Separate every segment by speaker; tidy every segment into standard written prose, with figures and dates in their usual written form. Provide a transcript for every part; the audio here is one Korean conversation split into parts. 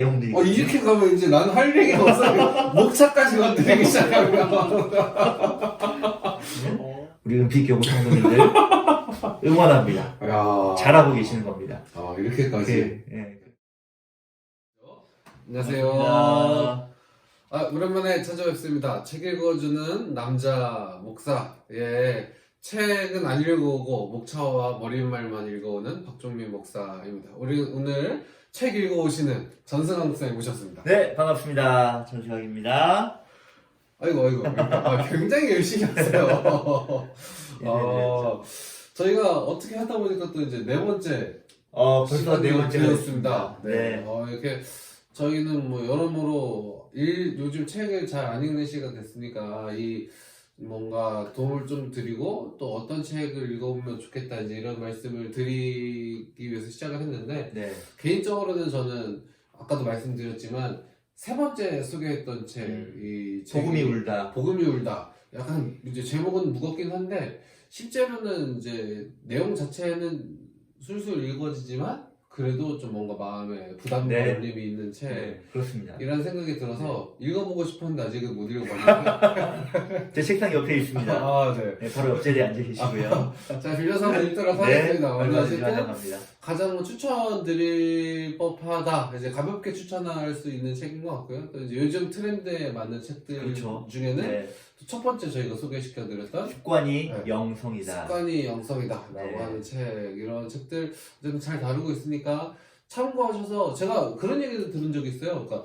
Speaker 1: 내용들이.
Speaker 2: 이렇게 가면 이제 나는 할 얘기가 없어. 목차까지 건드리기 시작하면.
Speaker 1: 우리 은피교구 성도님들 응원합니다.
Speaker 2: 야.
Speaker 1: 잘하고 계시는 겁니다.
Speaker 2: 이렇게까지.
Speaker 1: 예.
Speaker 2: 안녕하세요.
Speaker 1: 반갑습니다.
Speaker 2: 오랜만에 찾아뵙습니다. 책 읽어주는 남자 목사. 예. 책은 안 읽어오고 목차와 머릿말만 읽어오는 박종민 목사입니다. 우리 오늘 책 읽어오시는 전승환 목사님 모셨습니다.
Speaker 1: 네, 반갑습니다. 전시학입니다.
Speaker 2: 아이고. 굉장히 열심히 하세요. 저희가 어떻게 하다 보니까 또 이제 네 번째.
Speaker 1: 벌써 네 번째가
Speaker 2: 되었습니다. 네.
Speaker 1: 네.
Speaker 2: 이렇게 저희는 뭐 여러모로 요즘 책을 잘 안 읽는 시기가 됐으니까 뭔가 도움을 좀 드리고 또 어떤 책을 읽어보면 좋겠다 이제 이런 말씀을 드리기 위해서 시작을 했는데
Speaker 1: 네.
Speaker 2: 개인적으로는 저는 아까도 말씀드렸지만 세 번째 소개했던 책, 이 책이
Speaker 1: 복음이 울다.
Speaker 2: 복음이 울다. 약간 이제 제목은 무겁긴 한데 실제로는 이제 내용 자체는 술술 읽어지지만 그래도 좀 뭔가 마음에 부담과
Speaker 1: 네.
Speaker 2: 울림이 있는 책.
Speaker 1: 네, 그렇습니다.
Speaker 2: 이런 생각이 들어서 읽어보고 싶었는데 아직은 못 읽어봤는데.
Speaker 1: 제 책상 옆에 있습니다.
Speaker 2: 네.
Speaker 1: 네, 바로 옆자리에 앉아 계시고요.
Speaker 2: 자, 빌려서 한번 읽도록
Speaker 1: 네,
Speaker 2: 하겠습니다.
Speaker 1: 얼마나
Speaker 2: 어쨌든
Speaker 1: 환영합니다.
Speaker 2: 가장 추천드릴 법하다. 이제 가볍게 추천할 수 있는 책인 것 같고요. 또 이제 요즘 트렌드에 맞는 책들
Speaker 1: 그렇죠.
Speaker 2: 중에는
Speaker 1: 네.
Speaker 2: 첫 번째 저희가 소개시켜드렸던
Speaker 1: 습관이
Speaker 2: 네.
Speaker 1: 영성이다.
Speaker 2: 습관이 영성이다 라고
Speaker 1: 네.
Speaker 2: 하는 책, 이런 책들 어쨌든 잘 다루고 있으니까 참고하셔서, 제가 그런 얘기도 들은 적이 있어요. 그러니까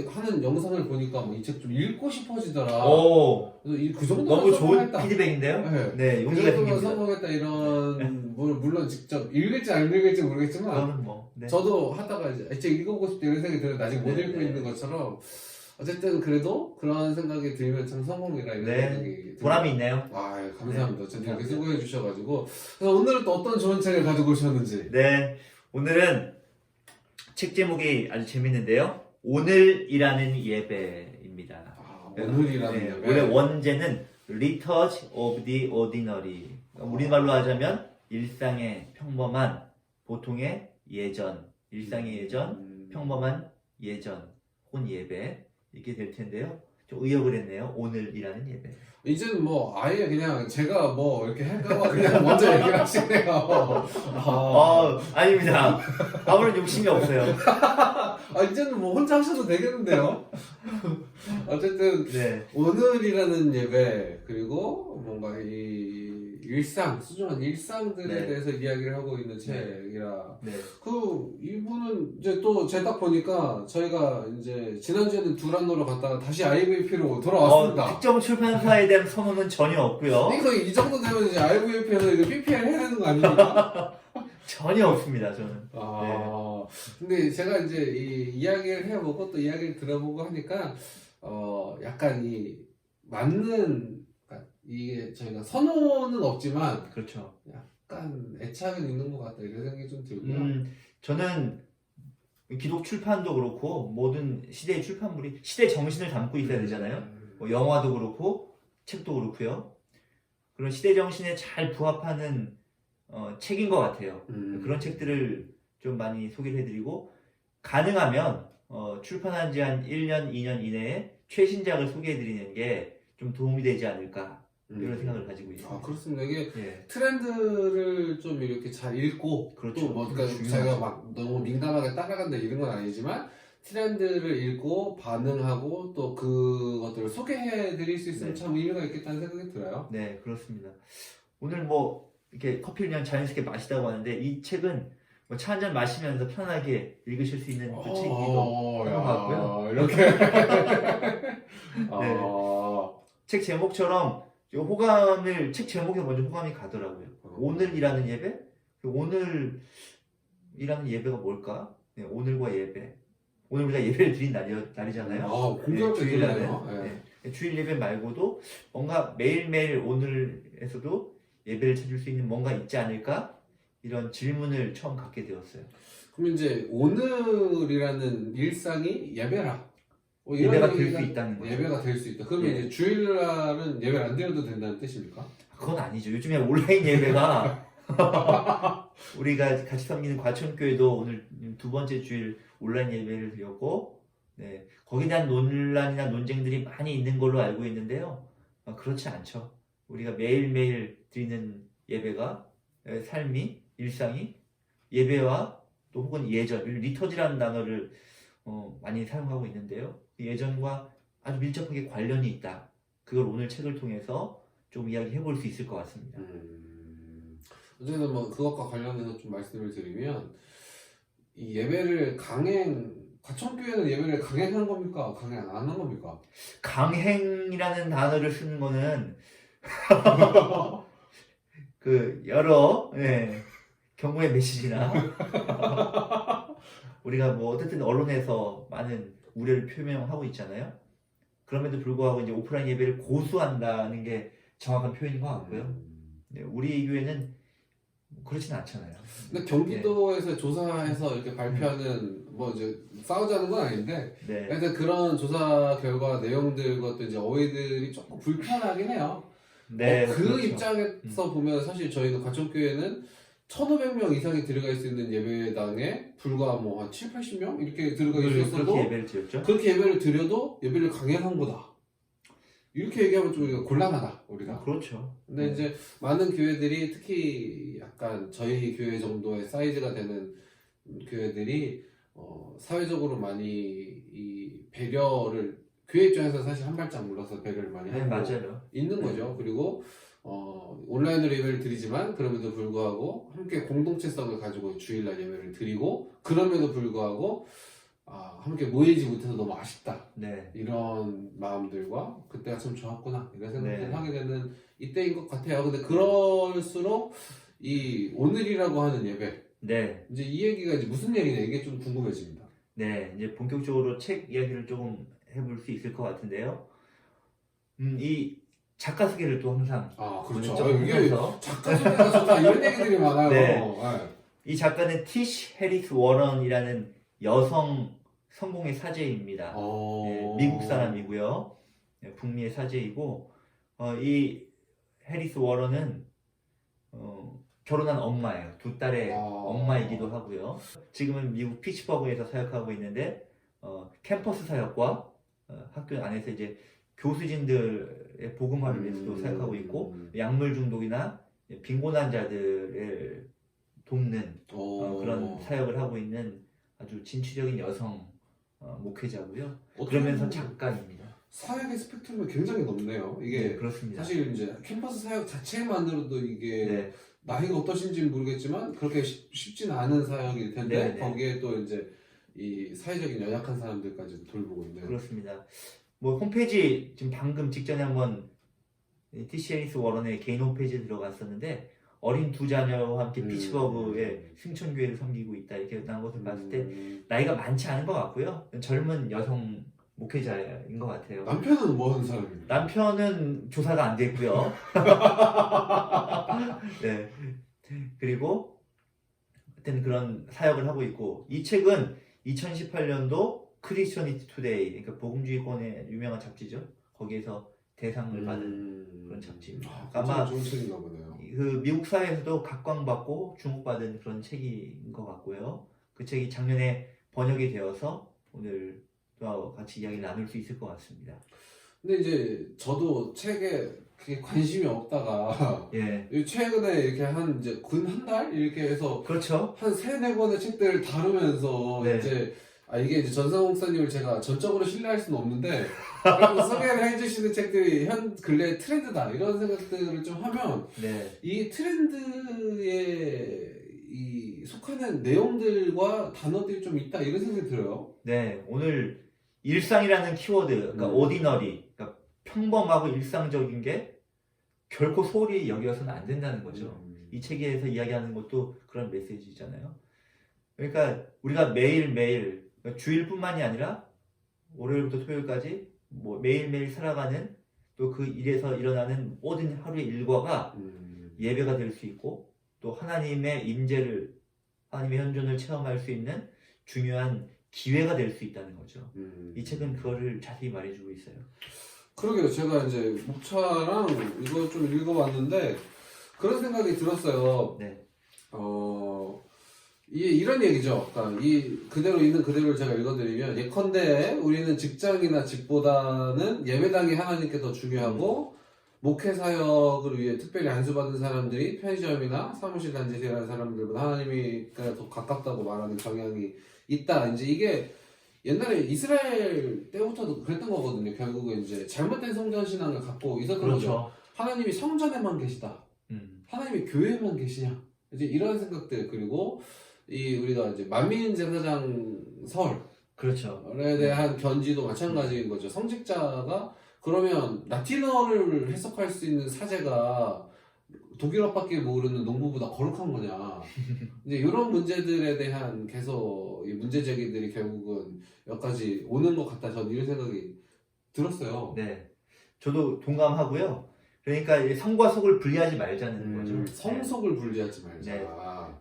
Speaker 2: 하는 영상을 보니까 뭐 이 책 좀 읽고 싶어지더라.
Speaker 1: 오,
Speaker 2: 그 정도면
Speaker 1: 너무 좋은
Speaker 2: 성공했다.
Speaker 1: 피드백인데요?
Speaker 2: 네.
Speaker 1: 네,
Speaker 2: 그
Speaker 1: 용기가
Speaker 2: 정도면
Speaker 1: 생깁니다.
Speaker 2: 성공했다 이런 물론 직접 읽을지 안 읽을지 모르겠지만
Speaker 1: 그거는 뭐, 네.
Speaker 2: 저도 하다가 이제 이 책 읽어보고 싶다 이런 생각이 들어요. 아직 못
Speaker 1: 네,
Speaker 2: 읽고
Speaker 1: 네.
Speaker 2: 있는 것처럼 어쨌든 그래도 그런 생각이 들면 참 성공이라 이런
Speaker 1: 네.
Speaker 2: 생각이 듭니다.
Speaker 1: 보람이 있네요.
Speaker 2: 감사합니다.
Speaker 1: 네,
Speaker 2: 어쨌든 이렇게
Speaker 1: 감사합니다.
Speaker 2: 수고해 주셔가지고. 그래서 오늘은 또 어떤 좋은 책을 가지고 오셨는지.
Speaker 1: 네, 오늘은 책 제목이 아주 재밌는데요. 오늘이라는 예배입니다.
Speaker 2: 오늘이라는
Speaker 1: 네,
Speaker 2: 예배.
Speaker 1: 원래 원제는 Liturgy of the Ordinary. 우리말로 하자면 일상의 평범한 보통의 예전, 일상의 예전, 평범한 예전, 혼 예배 이렇게 될 텐데요. 좀 의역을 했네요. 오늘이라는 예배.
Speaker 2: 이제는 뭐 아예 그냥 제가 뭐 이렇게 할까봐 그냥 먼저 얘기를 하시네요.
Speaker 1: 아닙니다. 아무런 욕심이 없어요.
Speaker 2: 이제는 뭐 혼자 하셔도 되겠는데요. 어쨌든
Speaker 1: 네.
Speaker 2: 오늘이라는 예배, 그리고 뭔가 이 소중한 일상들에
Speaker 1: 네.
Speaker 2: 대해서 이야기를 하고 있는 책이라.
Speaker 1: 네.
Speaker 2: 이분은 이제 또 제 딱 보니까 저희가 이제 지난주에는 두란노로 갔다가 다시 IVP로 돌아왔습니다.
Speaker 1: 특정 출판사에 대한 선호는 전혀 없고요.
Speaker 2: 이거 이 정도 되면 이제 IVP에서 이거 PPL 해야 되는 거 아닙니까?
Speaker 1: 전혀 없습니다, 저는.
Speaker 2: 근데 제가 이제 이야기를 해보고 또 이야기를 들어보고 하니까 약간 맞는, 그러니까 이게 저희가 선호는 없지만
Speaker 1: 그렇죠.
Speaker 2: 약간 애착은 있는 것 같다 이런 생각이 좀 들고요.
Speaker 1: 저는 기독 출판도 그렇고 모든 시대의 출판물이 시대 정신을 담고 있어야 되잖아요. 뭐 영화도 그렇고 책도 그렇고요. 그런 시대 정신에 잘 부합하는 책인 것 같아요. 그런 책들을 좀 많이 소개를 해드리고, 가능하면 출판한 지 한 1년, 2년 이내에 최신작을 소개해드리는 게 좀 도움이 되지 않을까 이런 생각을 가지고 있습니다.
Speaker 2: 그렇습니다. 이게
Speaker 1: 예.
Speaker 2: 트렌드를 좀 이렇게 잘 읽고,
Speaker 1: 그렇죠.
Speaker 2: 또 뭐, 그러니까
Speaker 1: 중요하죠.
Speaker 2: 제가 막 너무 민감하게 따라간다 이런 건 아니지만 트렌드를 읽고 반응하고 또 그것들을 소개해 드릴 수 있으면
Speaker 1: 네.
Speaker 2: 참 의미가 있겠다는 생각이 들어요.
Speaker 1: 네, 그렇습니다. 오늘 뭐 이렇게 커피를 그냥 자연스럽게 마시다고 하는데, 이 책은 뭐 차 한 잔 마시면서 편하게 읽으실 수 있는 그 책이기도 한것 같고요.
Speaker 2: 이렇게.
Speaker 1: 책 제목처럼 책 제목에 먼저 호감이 가더라고요. 오늘이라는 예배? 오늘이라는 예배가 뭘까? 네, 오늘과 예배. 오늘 우리가 예배를 드린 날이잖아요.
Speaker 2: 공교롭게
Speaker 1: 주일 예배.
Speaker 2: 되네요.
Speaker 1: 네, 주일 예배 말고도 뭔가 매일매일 오늘에서도 예배를 찾을 수 있는 뭔가 있지 않을까? 이런 질문을 처음 갖게 되었어요.
Speaker 2: 그럼 이제 오늘이라는 일상이 예배라.
Speaker 1: 예배가 될 수 있다는 거죠.
Speaker 2: 예배가 될 수 있다. 그러면
Speaker 1: 예.
Speaker 2: 이제 주일날은 예배를 안 드려도 된다는 뜻입니까?
Speaker 1: 그건 아니죠. 요즘에 온라인 예배가 우리가 같이 섬기는 과천교회도 오늘 두 번째 주일 온라인 예배를 드렸고, 네, 거기에 대한 논란이나 논쟁들이 많이 있는 걸로 알고 있는데요. 그렇지 않죠. 우리가 매일매일 드리는 예배가, 삶이, 일상이 예배와 또 혹은 예전, 리터지라는 단어를 많이 사용하고 있는데요. 예전과 아주 밀접하게 관련이 있다. 그걸 오늘 책을 통해서 좀 이야기해 볼 수 있을 것 같습니다.
Speaker 2: 어쨌든 뭐 그것과 관련해서 좀 말씀을 드리면 이 예배를 과천교회는 예배를 강행한 겁니까? 강행 안 한 겁니까?
Speaker 1: 강행이라는 단어를 쓰는 거는 그 여러 경고의 메시지나 우리가 뭐 어쨌든 언론에서 많은 우려를 표명하고 있잖아요. 그럼에도 불구하고 이제 오프라인 예배를 고수한다는 게 정확한 표현인 것 같고요. 네, 우리 교회는 그렇진 않잖아요.
Speaker 2: 근데 경기도에서 조사해서 이렇게 발표하는 뭐 이제 싸우자는 건 아닌데
Speaker 1: 네.
Speaker 2: 하여튼 그런 조사 결과 내용들과 또 이제 어휘들이 조금 불편하긴 해요.
Speaker 1: 네,
Speaker 2: 그
Speaker 1: 그렇죠.
Speaker 2: 입장에서 보면 사실 저희도 과천교회는 1,500명 이상이 들어갈 수 있는 예배당에 불과 뭐 한 7, 80명 이렇게 들어가 있었어도
Speaker 1: 그렇게 예배를 드렸죠.
Speaker 2: 그렇게 예배를 드려도 예배를 강행한 거다. 이렇게 얘기하면 좀 우리가 곤란하다 우리가.
Speaker 1: 그렇죠.
Speaker 2: 근데 이제 많은 교회들이 특히 약간 저희 교회 정도의 사이즈가 되는 교회들이 사회적으로 많이 이 배려를 교회 입장에서 사실 한 발짝 물러서 배려를 많이
Speaker 1: 네,
Speaker 2: 하고
Speaker 1: 맞아요.
Speaker 2: 있는 거죠. 그리고 온라인으로 예배를 드리지만 그럼에도 불구하고 함께 공동체성을 가지고 주일날 예배를 드리고 그럼에도 불구하고 함께 모이지 못해서 너무 아쉽다.
Speaker 1: 네.
Speaker 2: 이런 마음들과 그때가 참 좋았구나 이런 생각을
Speaker 1: 네.
Speaker 2: 하게 되는 이때인 것 같아요. 근데 그럴수록 이 오늘이라고 하는 예배
Speaker 1: 네.
Speaker 2: 이제 이 얘기가 이제 무슨 얘기냐 이게 좀 궁금해집니다.
Speaker 1: 네. 이제 본격적으로 책 이야기를 조금 해볼 수 있을 것 같은데요. 이 작가 소개를 또 항상
Speaker 2: 그렇죠.
Speaker 1: 좀
Speaker 2: 이게
Speaker 1: 하면서
Speaker 2: 작가 소개가 좋다 이런 얘기들이 많아요.
Speaker 1: 네. 이 작가는 티시 해리스 워런이라는 여성 성공의 사제입니다. 네, 미국 사람이고요. 네, 북미의 사제이고 이 해리스 워런은 결혼한 엄마예요. 두 딸의 엄마이기도 하고요. 지금은 미국 피츠버그에서 사역하고 있는데 캠퍼스 사역과 학교 안에서 이제 교수진들의 복음화를 위해서도 사역하고 있고 약물 중독이나 빈곤한 자들을 돕는 그런 사역을 하고 있는 아주 진취적인 여성 목회자고요. 그러면서 작가입니다.
Speaker 2: 사역의 스펙트럼이 굉장히 넓네요. 이게
Speaker 1: 네, 그렇습니다.
Speaker 2: 사실 이제 캠퍼스 사역 자체만으로도 이게 나이가 어떠신지는 모르겠지만 그렇게 쉽진 않은 사역일 텐데 거기에 또 이제 이 사회적인 연약한 사람들까지 돌보고 있는.
Speaker 1: 그렇습니다. 뭐 홈페이지 지금 방금 직전에 한번 티시 해리스 워런의 개인 홈페이지에 들어갔었는데 어린 두 자녀와 함께 피츠버그의 승천교회를 섬기고 있다 이렇게 나온 것을 봤을 때 나이가 많지 않은 것 같고요. 젊은 여성 목회자인 것 같아요.
Speaker 2: 남편은 뭐 하는 사람입니까?
Speaker 1: 남편은 조사가 안 됐고요. 네. 그리고 하여튼 그런 사역을 하고 있고 이 책은 2018년도 크리스천니티 투데이 그러니까 복음주의권의 유명한 잡지죠. 거기에서 대상을 받은 그런 잡지입니다. 아마
Speaker 2: 좋은 책인가 보네요.
Speaker 1: 그 미국 사회에서도 각광받고 주목받은 그런 책인 것 같고요. 그 책이 작년에 번역이 되어서 오늘 또 같이 이야기를 나눌 수 있을 것 같습니다.
Speaker 2: 근데 이제 저도 책에 그게 관심이 없다가 최근에 이렇게 한 이제 근 한 달 이렇게 해서
Speaker 1: 그렇죠.
Speaker 2: 한 3-4권의 책들을 다루면서 이제 이게 이제 전상 목사님을 제가 전적으로 신뢰할 수는 없는데 그래도 소개를 해주시는 책들이 현 근래 트렌드다 이런 생각들을 좀 하면 이 트렌드에 이 속하는 내용들과 단어들이 좀 있다 이런 생각이 들어요.
Speaker 1: 네, 오늘 일상이라는 키워드, 그러니까 오디너리, 그러니까 평범하고 일상적인 게 결코 소홀히 여겨서는 안 된다는 거죠. 이 책에서 이야기하는 것도 그런 메시지잖아요. 그러니까 우리가 매일매일 그러니까 주일뿐만이 아니라 월요일부터 토요일까지 뭐 매일매일 살아가는 또 그 일에서 일어나는 모든 하루의 일과가 예배가 될 수 있고 또 하나님의 임재를 하나님의 현존을 체험할 수 있는 중요한 기회가 될 수 있다는 거죠. 이 책은 그거를 자세히 말해주고 있어요.
Speaker 2: 그러게요. 제가 이제 목차랑 이거 좀 읽어봤는데 그런 생각이 들었어요.
Speaker 1: 네.
Speaker 2: 이런 얘기죠. 그러니까 그대로 있는 그대로를 제가 읽어드리면, 예컨대 우리는 직장이나 집보다는 예배당이 하나님께 더 중요하고, 목회 사역을 위해 특별히 안수받은 사람들이 편의점이나 사무실 단지에 일하는 사람들보다 하나님이 더 가깝다고 말하는 경향이 있다. 이제 이게 옛날에 이스라엘 때부터도 그랬던 거거든요. 결국은 이제 잘못된 성전 신앙을 갖고 있었던 거죠.
Speaker 1: 그렇죠.
Speaker 2: 하나님이 성전에만 계시다. 하나님이 교회에만 계시냐. 이제 이런 생각들, 그리고 우리가 이제 만민 제사장
Speaker 1: 그렇죠.
Speaker 2: 설에 대한 견지도 마찬가지인 거죠. 성직자가 그러면 라틴어를 해석할 수 있는 사제가 독일어밖에 모르는 농부보다 거룩한 거냐. 이제 이런 문제들에 대한 계속 이 문제 제기들이 결국은 여기까지 오는 것 같다. 저는 이런 생각이 들었어요.
Speaker 1: 네. 저도 동감하고요. 그러니까 이 성과 속을 분리하지 말자는 거죠.
Speaker 2: 성속을 분리하지 말자.
Speaker 1: 네.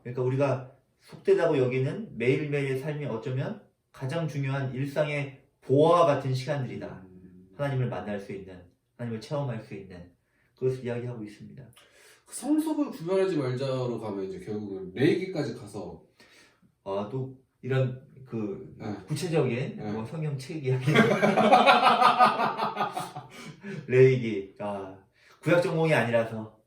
Speaker 1: 그러니까 우리가 속되다고 여기는 매일매일의 삶이 어쩌면 가장 중요한 일상의 보화와 같은 시간들이다. 하나님을 만날 수 있는, 하나님을 체험할 수 있는 그것을 이야기하고 있습니다.
Speaker 2: 성속을 구별하지 말자로 가면 이제 결국은 레이기까지 가서
Speaker 1: 또 이런 구체적인
Speaker 2: 네.
Speaker 1: 성경책 이야기 레이기 구약 전공이 아니라서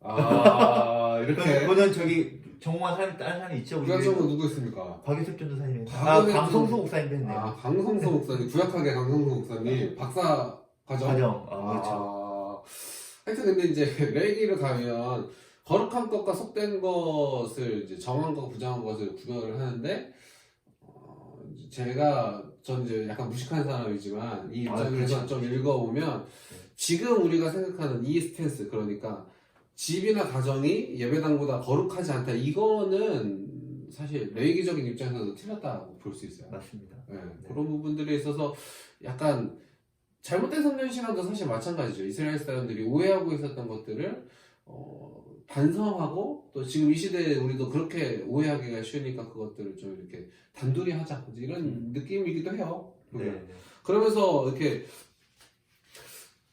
Speaker 2: 이렇게
Speaker 1: 그거는 저기 전공한 사람이 다른 사람이 있죠.
Speaker 2: 구약 전공 누구 있습니까?
Speaker 1: 곽유섭 전도사님.
Speaker 2: 곽유섭
Speaker 1: 강성수 목사님 했네.
Speaker 2: 강성수 목사님, 구약학의 강성수 목사님 박사 과정.
Speaker 1: 그렇죠.
Speaker 2: 하여튼 근데 이제 레이기를 가면 거룩한 것과 속된 것을 이제 정한 것, 부정한 것을 구별을 하는데 전 이제 약간 무식한 사람이지만 이 입장에서 좀 읽어보면 지금 우리가 생각하는 이 스탠스, 그러니까 집이나 가정이 예배당보다 거룩하지 않다, 이거는 사실 레이기적인 입장에서도 틀렸다고 볼 수 있어요.
Speaker 1: 맞습니다.
Speaker 2: 네. 그런 부분들에 있어서 약간 잘못된 성전 신앙도 사실 마찬가지죠. 이스라엘 사람들이 오해하고 있었던 것들을 반성하고, 또 지금 이 시대에 우리도 그렇게 오해하기가 쉬우니까 그것들을 좀 이렇게 단둘이 하자, 이런 느낌이기도 해요.
Speaker 1: 네.
Speaker 2: 그러면서 이렇게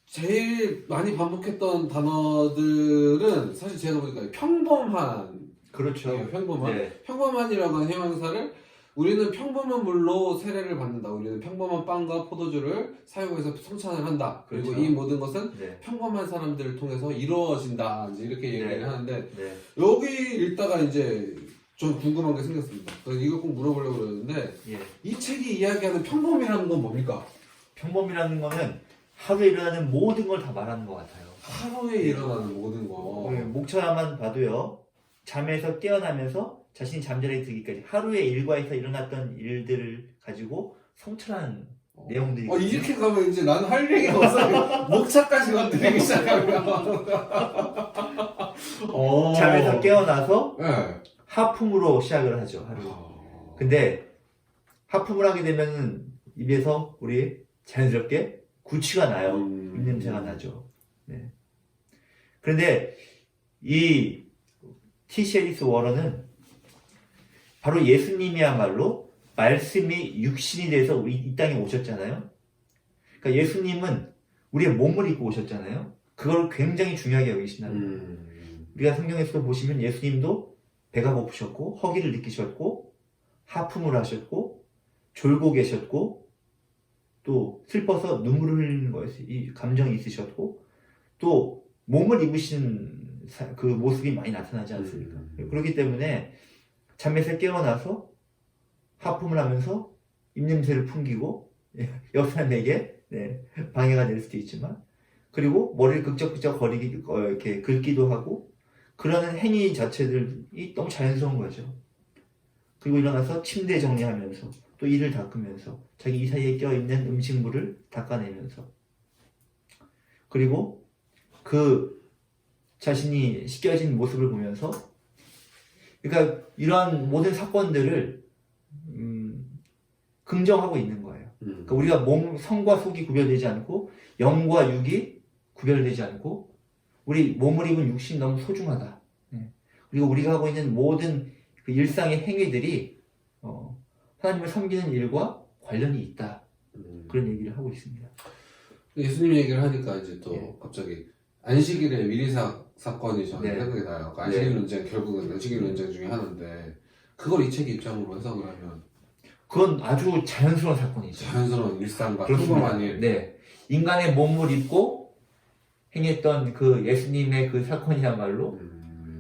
Speaker 2: 제일 많이 반복했던 단어들은 사실 제가 보니까 평범한.
Speaker 1: 그렇죠.
Speaker 2: 평범한.
Speaker 1: 네.
Speaker 2: 평범한이라고 하는 형용사를 우리는 평범한 물로 세례를 받는다. 우리는 평범한 빵과 포도주를 사용해서 성찬을 한다. 그리고
Speaker 1: 그렇죠.
Speaker 2: 이 모든 것은
Speaker 1: 네.
Speaker 2: 평범한 사람들을 통해서 이루어진다. 이제 이렇게 얘기를 하는데,
Speaker 1: 네.
Speaker 2: 여기 읽다가 이제 좀 궁금한 게 생겼습니다. 그래서 이걸 꼭 물어보려고 그러는데, 이 책이 이야기하는 평범이라는 건 뭡니까?
Speaker 1: 평범이라는 거는 하루에 일어나는 모든 걸 다 말하는 것 같아요.
Speaker 2: 하루에 일어나는 모든 거.
Speaker 1: 목차만 봐도요. 잠에서 깨어나면서 자신이 잠자리에 들기까지 하루의 일과에서 일어났던 일들을 가지고 성찰한 내용들이.
Speaker 2: 이렇게 가면 이제 나는 할 얘기가 없어요. 목차까지 건드리기 시작하면.
Speaker 1: 잠에서 깨어나서
Speaker 2: 네.
Speaker 1: 하품으로 시작을 하죠, 하루. 근데 하품을 하게 되면 입에서 우리 자연스럽게 구취가 나요. 입냄새가 나죠. 네. 그런데 이 T.S. 엘리스 워런은 바로 예수님이야말로 말씀이 육신이 돼서 이 땅에 오셨잖아요. 그러니까 예수님은 우리의 몸을 입고 오셨잖아요. 그걸 굉장히 중요하게 여기신다는 거예요. 우리가 성경에서 보시면 예수님도 배가 고프셨고 허기를 느끼셨고 하품을 하셨고 졸고 계셨고 또 슬퍼서 눈물을 흘리는 것이 이 감정이 있으셨고 또 몸을 입으신 그 모습이 많이 나타나지 않습니까? 그렇기 때문에 잠에서 깨어나서 하품을 하면서 입냄새를 풍기고 옆 사람에게 방해가 될 수도 있지만, 그리고 머리를 긁적긁적 거리기 이렇게 긁기도 하고, 그러는 행위 자체들이 너무 자연스러운 거죠. 그리고 일어나서 침대 정리하면서 또 이를 닦으면서 자기 이 사이에 껴있는 음식물을 닦아내면서, 그리고 그 자신이 씻겨진 모습을 보면서, 그러니까 이러한 모든 사건들을 긍정하고 있는 거예요. 그러니까 우리가 성과 속이 구별되지 않고 영과 육이 구별되지 않고 우리 몸을 입은 육신이 너무 소중하다. 그리고 우리가 하고 있는 모든 그 일상의 행위들이 하나님을 섬기는 일과 관련이 있다. 그런 얘기를 하고 있습니다.
Speaker 2: 예수님 얘기를 하니까 이제 또 갑자기 안식일에 미리사 사건이 저는
Speaker 1: 네.
Speaker 2: 생각이 나요. 그
Speaker 1: 네.
Speaker 2: 안식일 논쟁, 결국은 안식일 논쟁 중에 하나인데 그걸 이 책의 입장으로 해석을 하면
Speaker 1: 그건 아주 자연스러운 사건이죠.
Speaker 2: 자연스러운 일상과
Speaker 1: 그렇습니다.
Speaker 2: 평범한 일.
Speaker 1: 네. 인간의 몸을 입고 행했던 그 예수님의 그 사건이야말로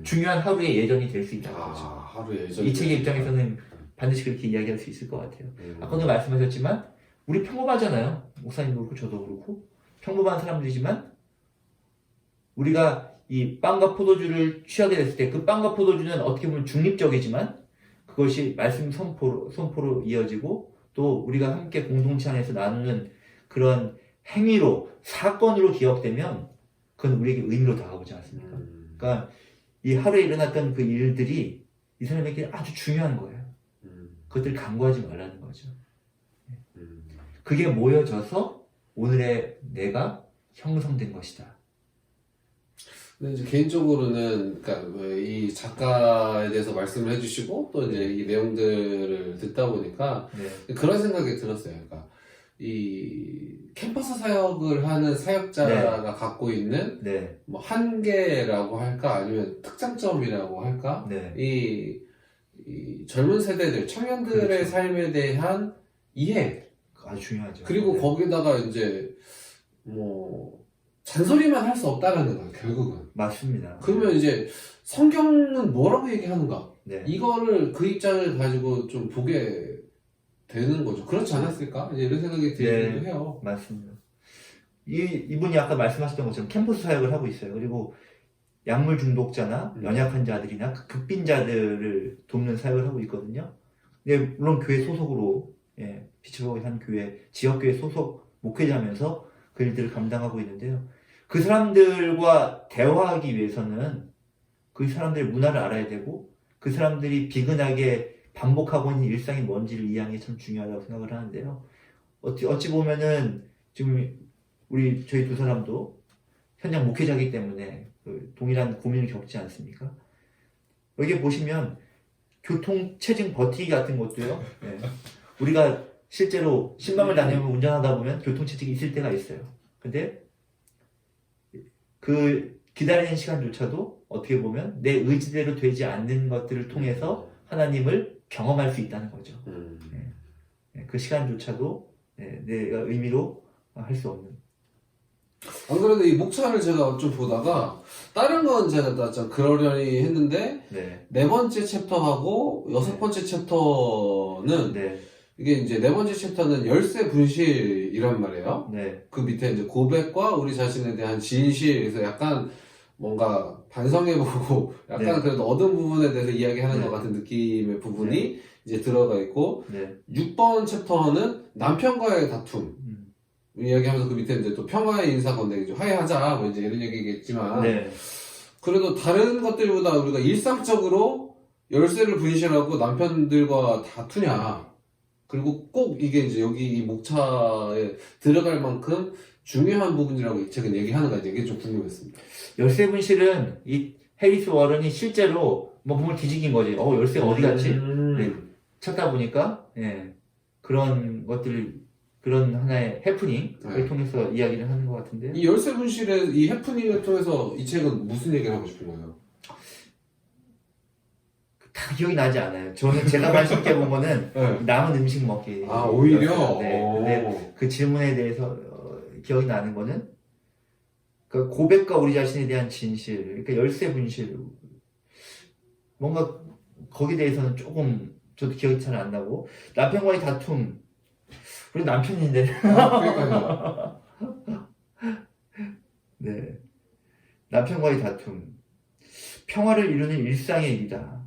Speaker 1: 중요한 하루의 예전이 될 수 있다는 거죠.
Speaker 2: 하루 예전.
Speaker 1: 이 책의 입장에서는 반드시 그렇게 이야기할 수 있을 것 같아요. 아까도 말씀하셨지만 우리 평범하잖아요. 목사님도 그렇고 저도 그렇고 평범한 사람들이지만 우리가 이 빵과 포도주를 취하게 됐을 때 그 빵과 포도주는 어떻게 보면 중립적이지만 그것이 말씀 선포로 이어지고 또 우리가 함께 공동체 안에서 나누는 그런 행위로 사건으로 기억되면 그건 우리에게 의미로 다가오지 않습니까? 그러니까 이 하루에 일어났던 그 일들이 이 사람에게 아주 중요한 거예요. 그것들을 간과하지 말라는 거죠. 그게 모여져서 오늘의 내가 형성된 것이다.
Speaker 2: 근데 이제 개인적으로는 그러니까 이 작가에 대해서 말씀을 해주시고 또 이제 이 내용들을 듣다 보니까
Speaker 1: 네.
Speaker 2: 그런 생각이 들었어요. 그러니까 이 캠퍼스 사역을 하는 사역자가 갖고 있는
Speaker 1: 네.
Speaker 2: 뭐 한계라고 할까 아니면 특장점이라고 할까
Speaker 1: 네.
Speaker 2: 이 젊은 세대들 청년들의
Speaker 1: 그렇죠.
Speaker 2: 삶에 대한 이해
Speaker 1: 아주 중요하죠.
Speaker 2: 그리고
Speaker 1: 네.
Speaker 2: 거기다가 이제 뭐 잔소리만 할 수 없다라는 거예요 결국은.
Speaker 1: 맞습니다.
Speaker 2: 그러면 이제 성경은 뭐라고 얘기하는가?
Speaker 1: 네.
Speaker 2: 이거를 그 입장을 가지고 좀 보게 되는 거죠. 그렇지 않았을까? 이제 이런 생각이 들기도 해요.
Speaker 1: 맞습니다. 이분이 아까 말씀하셨던 것처럼 캠퍼스 사역을 하고 있어요. 그리고 약물 중독자나 연약한 자들이나 극빈자들을 돕는 사역을 하고 있거든요. 근데 물론 교회 소속으로 피츠버그 한 교회 지역교회 소속 목회자면서 그 일들을 감당하고 있는데요. 그 사람들과 대화하기 위해서는 그 사람들의 문화를 알아야 되고 그 사람들이 비근하게 반복하고 있는 일상이 뭔지를 이해하는 게 참 중요하다고 생각을 하는데요. 어찌 보면은 지금 저희 두 사람도 현장 목회자이기 때문에 그 동일한 고민을 겪지 않습니까? 여기 보시면 교통체증 버티기 같은 것도요. 우리가 실제로 신방을 다니면 운전하다 보면 교통체증이 있을 때가 있어요. 근데 그 기다리는 시간조차도 어떻게 보면 내 의지대로 되지 않는 것들을 통해서 하나님을 경험할 수 있다는 거죠. 그 시간조차도 내가 의미로 할 수 없는.
Speaker 2: 안 그래도 이 목차를 제가 좀 보다가 다른 건 제가 다 좀 그러려니 했는데 네 번째 챕터하고 여섯 번째 챕터는 이게 이제 네 번째 챕터는 열쇠 분실이란 말이에요. 그 밑에 이제 고백과 우리 자신에 대한 진실에서 약간 뭔가 반성해보고 약간 그래도 얻은 부분에 대해서 이야기하는 것 같은 느낌의 부분이 이제 들어가 있고 6번 챕터는 남편과의 다툼 이야기하면서 그 밑에 이제 또 평화의 인사 건네기 화해하자 뭐 이제 이런 얘기겠지만 그래도 다른 것들보다 우리가 일상적으로 열쇠를 분실하고 남편들과 다투냐 그리고 꼭 이게 이제 여기 이 목차에 들어갈 만큼 중요한 부분이라고 이 책은 얘기하는가 이제 이게 좀 궁금했습니다.
Speaker 1: 열쇠 분실은 이 해리스 워런이 실제로 뭐 몸을 뒤지긴 거지. 열쇠가 어디 갔지? 찾다 보니까 그런 것들을 그런 하나의 해프닝을 통해서 이야기를 하는 것 같은데요.
Speaker 2: 이 열쇠 분실의 이 해프닝을 통해서 이 책은 무슨 얘기를 하고 싶은 거예요?
Speaker 1: 다 기억이 나지 않아요. 저는 제가 관심있게 본 거는 남은 음식 먹기.
Speaker 2: 오히려?
Speaker 1: 근데 그 질문에 대해서 기억이 나는 거는 그 고백과 우리 자신에 대한 진실, 그러니까 열쇠 분실. 뭔가 거기에 대해서는 조금 저도 기억이 잘 안 나고 남편과의 다툼. 우리 남편인데.
Speaker 2: 그러니까요.
Speaker 1: 남편과의 다툼. 평화를 이루는 일상의 일이다.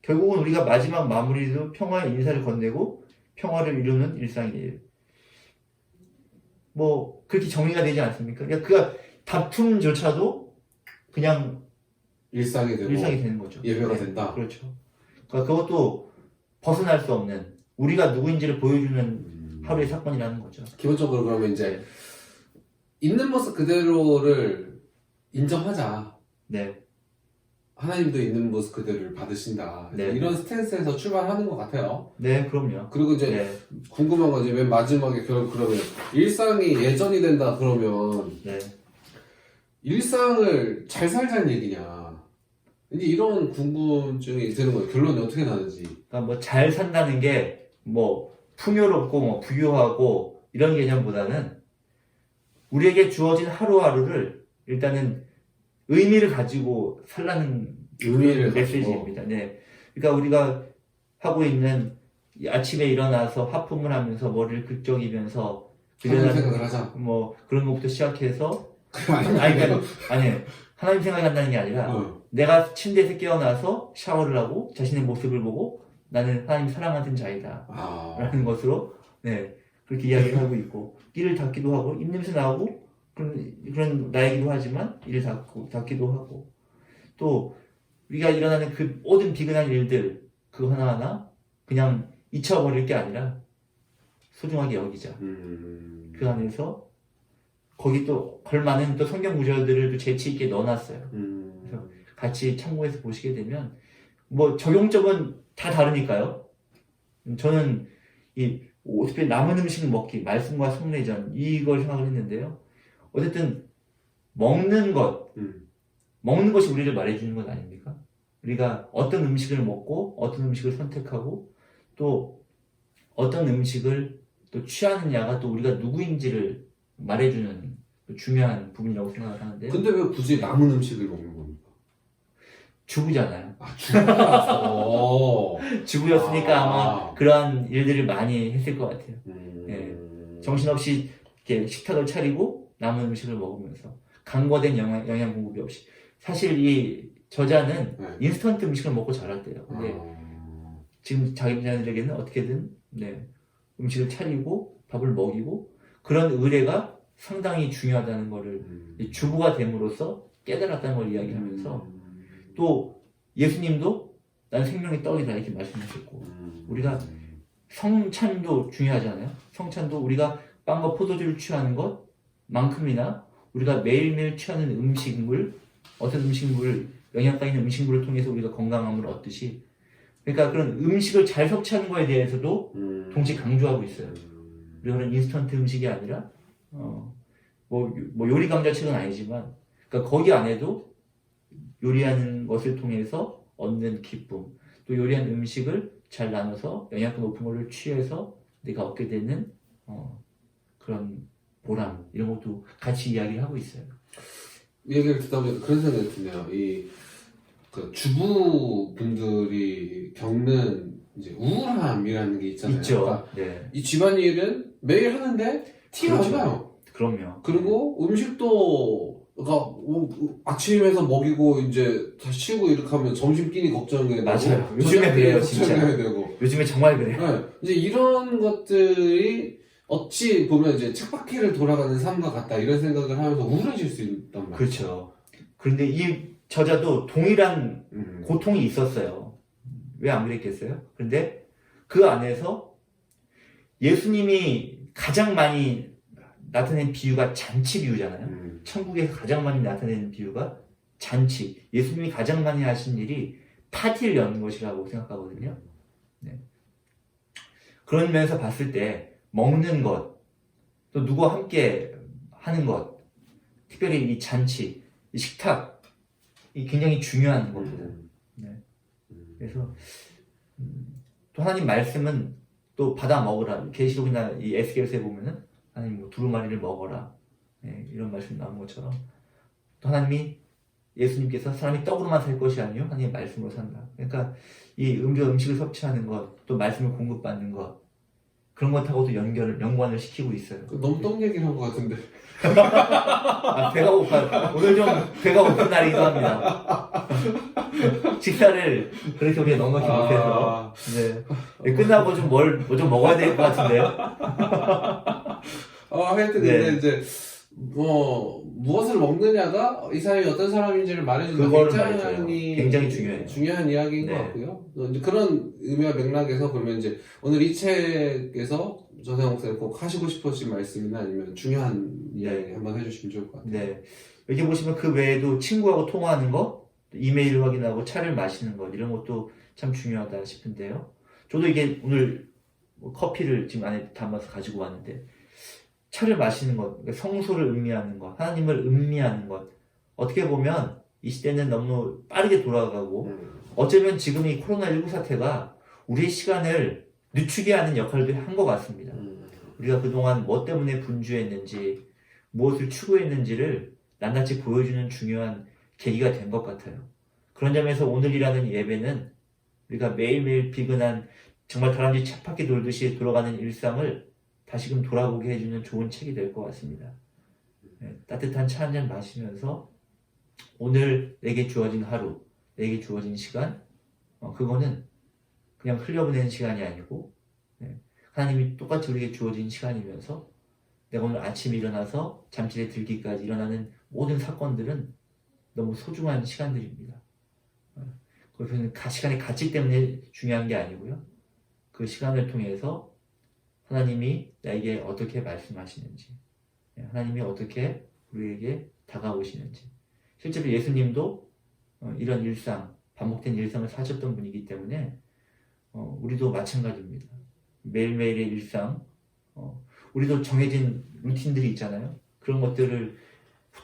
Speaker 1: 결국은 우리가 마지막 마무리도 평화의 인사를 건네고 평화를 이루는 일상의 일. 뭐 그렇게 정리가 되지 않습니까? 그러니까 그 다툼조차도 그냥
Speaker 2: 일상이
Speaker 1: 되는 거죠.
Speaker 2: 예배가 된다.
Speaker 1: 그렇죠. 그러니까 그것도 벗어날 수 없는 우리가 누구인지를 보여주는 하루의 사건이라는 거죠.
Speaker 2: 기본적으로 그러면 이제 있는 모습 그대로를 인정하자. 하나님도 있는 모습 그대로를 받으신다. 이런 스탠스에서 출발하는 것 같아요.
Speaker 1: 그럼요.
Speaker 2: 그리고 이제 궁금한 건 이제 맨 마지막에 그러면 일상이 예전이 된다 그러면 일상을 잘 살자는 얘기냐. 이제 이런 궁금증이 드는 거예요. 결론이 어떻게 나는지.
Speaker 1: 그러니까 뭐 잘 산다는 게 뭐 풍요롭고 뭐 부유하고 이런 개념보다는 우리에게 주어진 하루하루를 일단은 의미를 가지고 살라는
Speaker 2: 의미를
Speaker 1: 그런 메시지입니다. 네. 그러니까 우리가 하고 있는 이 아침에 일어나서 화품을 하면서 머리를 긁적이면서
Speaker 2: 하나님 생각을 하자.
Speaker 1: 뭐 그런 것부터 시작해서
Speaker 2: 아니,
Speaker 1: 아니 그러니까 아니 하나님 생각이 한다는 게 아니라 내가 침대에서 깨어나서 샤워를 하고 자신의 모습을 보고 나는 하나님 사랑하는 자이다 라는 것으로 네 그렇게 이야기를 하고 있고 이를 닦기도 하고 입냄새 나고 그런 나이기도 하지만 이를 닦기도 하고 또 우리가 일어나는 그 모든 비근한 일들 그 하나하나 그냥 잊혀버릴 게 아니라 소중하게 여기자. 그 안에서 거기 또 걸맞는 또 성경 구절들을 또 재치 있게 넣어놨어요. 그래서 같이 참고해서 보시게 되면 뭐 적용점은 다 다르니까요. 저는 이 어차피 남은 음식 먹기, 말씀과 성례전 이걸 생각을 했는데요. 어쨌든 먹는 것이 우리를 말해주는 것 아닙니까? 우리가 어떤 음식을 먹고 어떤 음식을 선택하고 또 어떤 음식을 또 취하느냐가 또 우리가 누구인지를 말해주는 중요한 부분이라고 생각을 하는데요.
Speaker 2: 근데 왜 굳이 남은 음식을 먹는 겁니까?
Speaker 1: 주부잖아요.
Speaker 2: 주부라서.
Speaker 1: 주부였으니까 아마 그러한 일들을 많이 했을 것 같아요. 예. 정신없이 이렇게 식탁을 차리고 남은 음식을 먹으면서 간과된 영양 공급이 없이 사실 이 저자는 인스턴트 음식을 먹고 자랐대요. 근데 지금 자기들에게는 어떻게든 음식을 차리고 밥을 먹이고 그런 의례가 상당히 중요하다는 것을 주부가 됨으로써 깨달았다는 걸 이야기하면서 또 예수님도 난 생명의 떡이다 이렇게 말씀하셨고 우리가 성찬도 중요하잖아요. 성찬도 우리가 빵과 포도주를 취하는 것만큼이나 우리가 매일매일 취하는 음식물 어떤 음식물 영양가 있는 음식물을 통해서 우리가 건강함을 얻듯이 그러니까 그런 음식을 잘 섭취하는 거에 대해서도 동시에 강조하고 있어요. 우리가 인스턴트 음식이 아니라 뭐 요리 강좌책은 아니지만 그러니까 거기 안에도 요리하는 것을 통해서 얻는 기쁨 또 요리한 음식을 잘 나눠서 영양가 높은 걸로 취해서 내가 얻게 되는 그런 보람 이런 것도 같이 이야기를 하고 있어요.
Speaker 2: 이 얘기를 듣다 보니까 그런 생각이 드네요. 그 주부분들이 겪는 이제 우울함이라는 게 있잖아요.
Speaker 1: 있죠.
Speaker 2: 그러니까
Speaker 1: 네.
Speaker 2: 이 집안일은 매일 하는데 티가 안 나요.
Speaker 1: 그럼요.
Speaker 2: 그리고 음식도 그러니까 아침에서 먹이고 이제 다시 치우고 이렇게 하면 점심 끼니 걱정해야 되고
Speaker 1: 맞아요. 요즘에 그래요, 진짜.
Speaker 2: 되고.
Speaker 1: 요즘에 정말 그래요.
Speaker 2: 네. 이제 이런 것들이 어찌 보면 이제 쳇바퀴를 돌아가는 삶과 같다 이런 생각을 하면서 우울해질 수 있단 말이에요.
Speaker 1: 그렇죠. 그런데 이 저자도 동일한 고통이 있었어요. 왜 안 그랬겠어요? 그런데 그 안에서 예수님이 가장 많이 나타낸 비유가 잔치 비유잖아요. 천국에서 가장 많이 나타내는 비유가 잔치. 예수님이 가장 많이 하신 일이 파티를 여는 것이라고 생각하거든요. 네. 그런 면에서 봤을 때 먹는 것, 또 누구와 함께 하는 것, 특별히 이 잔치, 이 식탁, 이 굉장히 중요한 겁니다. 네. 그래서 또 하나님 말씀은 또 받아 먹으라. 계시록이나 이 에스겔서에 보면은 하나님 뭐 두루마리를 먹어라. 네, 이런 말씀 나온 것처럼 또 하나님이 예수님께서 사람이 떡으로만 살 것이 아니요 하나님의 말씀으로 산다. 그러니까 이 음식을 섭취하는 것, 또 말씀을 공급받는 것 그런 것하고도 연관을 시키고 있어요.
Speaker 2: 너무 떡 얘기를 한 것 같은데.
Speaker 1: 배가 고파. 오늘 좀 배가 고픈 날이기도 합니다. 식사를 그렇게 우리가 넉넉히 못해서. 네. 끝나고 좀 뭐 좀 먹어야 될 것 같은데요.
Speaker 2: 하여튼 근데 이제 무엇을 먹느냐가 이 사람이 어떤 사람인지를 말해주는
Speaker 1: 굉장히 중요해요.
Speaker 2: 중요한 이야기인 것 같고요. 이제 그런 의미와 맥락에서 그러면 이제 오늘 이 책에서 전상욱 목사님 꼭 하시고 싶으신 말씀이나 아니면 중요한 이야기 한번 해주시면 좋을 것 같아요.
Speaker 1: 네. 여기 보시면 그 외에도 친구하고 통화하는 것, 이메일을 확인하고 차를 마시는 것 이런 것도 참 중요하다 싶은데요. 저도 이게 오늘 커피를 지금 안에 담아서 가지고 왔는데 차를 마시는 것, 그러니까 성소를 음미하는 것, 하나님을 음미하는 것, 어떻게 보면 이 시대는 너무 빠르게 돌아가고 어쩌면 지금 이 코로나19 사태가 우리의 시간을 늦추게 하는 역할도 한 것 같습니다. 우리가 그동안 뭐 때문에 분주했는지 무엇을 추구했는지를 낱낱이 보여주는 중요한 계기가 된 것 같아요. 그런 점에서 오늘이라는 예배는 우리가 매일매일 비근한 정말 다람쥐 쳇바퀴 돌듯이 돌아가는 일상을 다시금 돌아보게 해주는 좋은 책이 될 것 같습니다. 따뜻한 차 한잔 마시면서 오늘 내게 주어진 하루, 내게 주어진 시간, 그거는 그냥 흘려보내는 시간이 아니고 하나님이 똑같이 우리에게 주어진 시간이면서 내가 오늘 아침에 일어나서 잠실에 들기까지 일어나는 모든 사건들은 너무 소중한 시간들입니다. 그것은 시간의 가치 때문에 중요한 게 아니고요. 그 시간을 통해서 하나님이 나에게 어떻게 말씀하시는지, 하나님이 어떻게 우리에게 다가오시는지. 실제로 예수님도 이런 일상, 반복된 일상을 사셨던 분이기 때문에 우리도 마찬가지입니다. 매일매일의 일상, 우리도 정해진 루틴들이 있잖아요. 그런 것들을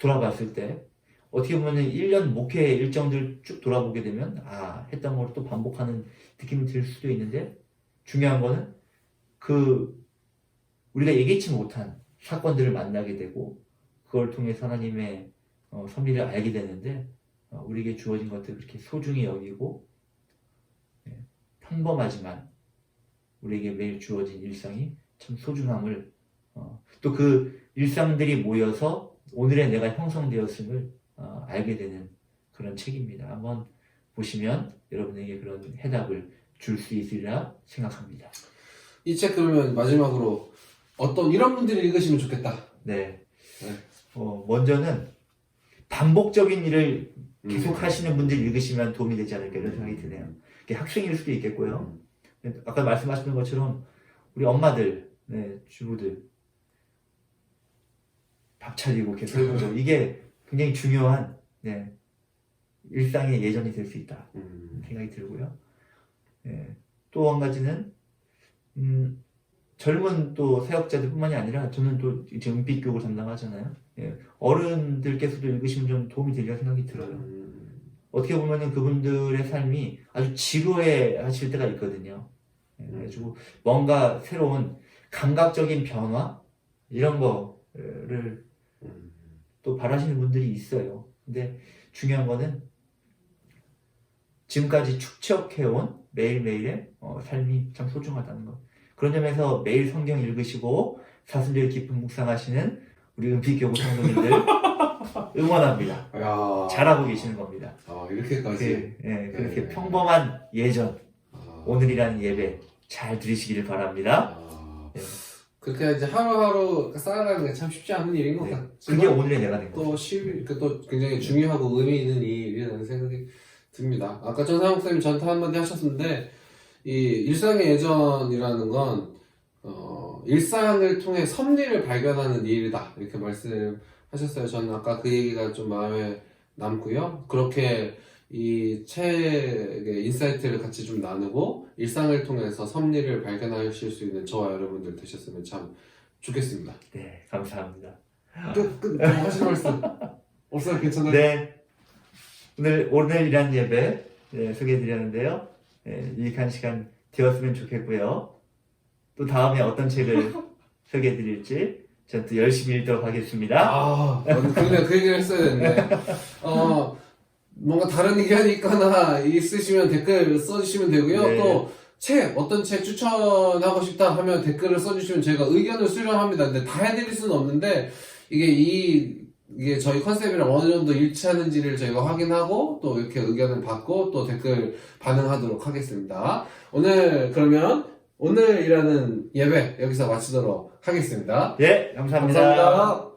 Speaker 1: 돌아봤을 때 어떻게 보면 1년 목회 일정들 쭉 돌아보게 되면 했던 걸 또 반복하는 느낌이 들 수도 있는데 중요한 거는 우리가 예기치 못한 사건들을 만나게 되고 그걸 통해서 하나님의 섭리를 알게 되는데 우리에게 주어진 것들 그렇게 소중히 여기고 평범하지만 우리에게 매일 주어진 일상이 참 소중함을 또 그 일상들이 모여서 오늘의 내가 형성되었음을 알게 되는 그런 책입니다. 한번 보시면 여러분에게 그런 해답을 줄 수 있으리라 생각합니다.
Speaker 2: 이 책 그러면 마지막으로 어떤 이런 분들이 읽으시면 좋겠다.
Speaker 1: 네. 먼저는 반복적인 일을 계속 하시는 분들 읽으시면 도움이 되지 않을까 이런 생각이 드네요. 학생일 수도 있겠고요. 아까 말씀하셨던 것처럼 우리 엄마들, 주부들 밥 차리고 이렇게 설거지하고 이게 굉장히 중요한 일상의 예전이 될 수 있다 생각이 들고요. 또 한 가지는 젊은 또 사역자들뿐만이 아니라 저는 또 지금 은빛 교육을 담당하잖아요. 어른들께서도 읽으시면 좀 도움이 되리라 생각이 들어요. 어떻게 보면은 그분들의 삶이 아주 지루해 하실 때가 있거든요. 그래가지고 뭔가 새로운 감각적인 변화 이런 거를 또 바라시는 분들이 있어요. 근데 중요한 거는 지금까지 축적해온 매일매일의 삶이 참 소중하다는 것. 그런 점에서 매일 성경 읽으시고 사순절 깊은 묵상하시는 우리 은빛교구 성도님들 응원합니다.
Speaker 2: 야.
Speaker 1: 잘하고 계시는 겁니다.
Speaker 2: 이렇게까지.
Speaker 1: 그렇게 평범한 예전, 오늘이라는 예배 잘 드리시기를 바랍니다.
Speaker 2: 그렇게 이제 하루하루 쌓아가는 게 참 쉽지 않은 일인 것 같지만
Speaker 1: 그게 오늘의 내가 된 거죠.
Speaker 2: 또 굉장히 중요하고 의미 있는 일이라는 생각이 듭니다. 아까 전상욱 선생님이 저한테 한마디 하셨는데 이 일상의 예전이라는 건 일상을 통해 섭리를 발견하는 일이다 이렇게 말씀하셨어요. 저는 아까 그 얘기가 좀 마음에 남고요. 그렇게 이 책의 인사이트를 같이 좀 나누고 일상을 통해서 섭리를 발견하실 수 있는 저와 여러분들 되셨으면 참 좋겠습니다.
Speaker 1: 네, 감사합니다.
Speaker 2: 끝 하실 말씀 없어요? 괜찮아요?
Speaker 1: 네, 오늘이란 예배 소개해드렸는데요. 유익한 시간 되었으면 좋겠고요. 또 다음에 어떤 책을 소개해드릴지 저는 또 열심히 읽도록 하겠습니다.
Speaker 2: 그러네, 그 얘기를 했어야 되는데 뭔가 다른 의견이 있거나 있으시면 댓글 써주시면 되고요.
Speaker 1: 네.
Speaker 2: 또 어떤 책 추천하고 싶다 하면 댓글을 써주시면 제가 의견을 수렴합니다. 근데 다 해드릴 수는 없는데 이게 저희 컨셉이랑 어느 정도 일치하는지를 저희가 확인하고 또 이렇게 의견을 받고 또 댓글 반응하도록 하겠습니다. 그러면 오늘이라는 예배 여기서 마치도록 하겠습니다.
Speaker 1: 네, 감사합니다.
Speaker 2: 감사합니다.